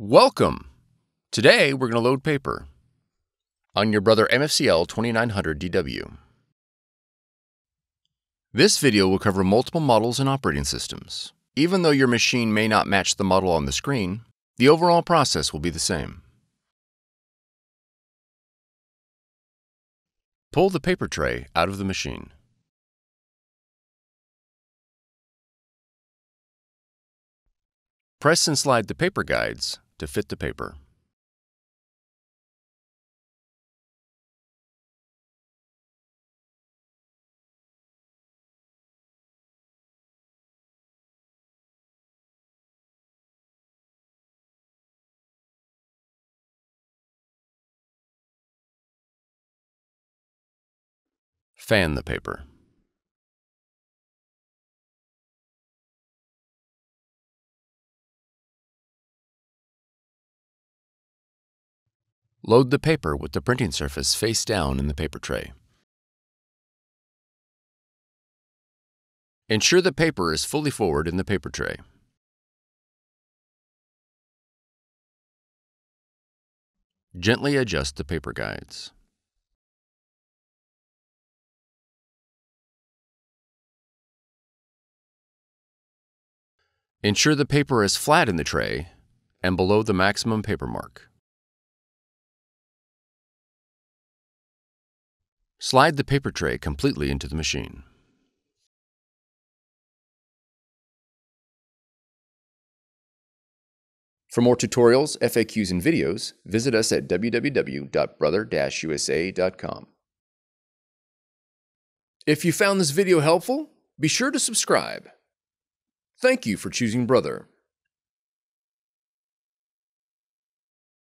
Welcome! Today we're going to load paper on your Brother MFC L2900DW. This video will cover multiple models and operating systems. Even though your machine may not match the model on the screen, the overall process will be the same. Pull the paper tray out of the machine. Press and slide the paper guides to fit the paper. Fan the paper. Load the paper with the printing surface face down in the paper tray. Ensure the paper is fully forward in the paper tray. Gently adjust the paper guides. Ensure the paper is flat in the tray and below the maximum paper mark. Slide the paper tray completely into the machine. For more tutorials, FAQs, and videos, visit us at www.brother-usa.com. If you found this video helpful, be sure to subscribe. Thank you for choosing Brother.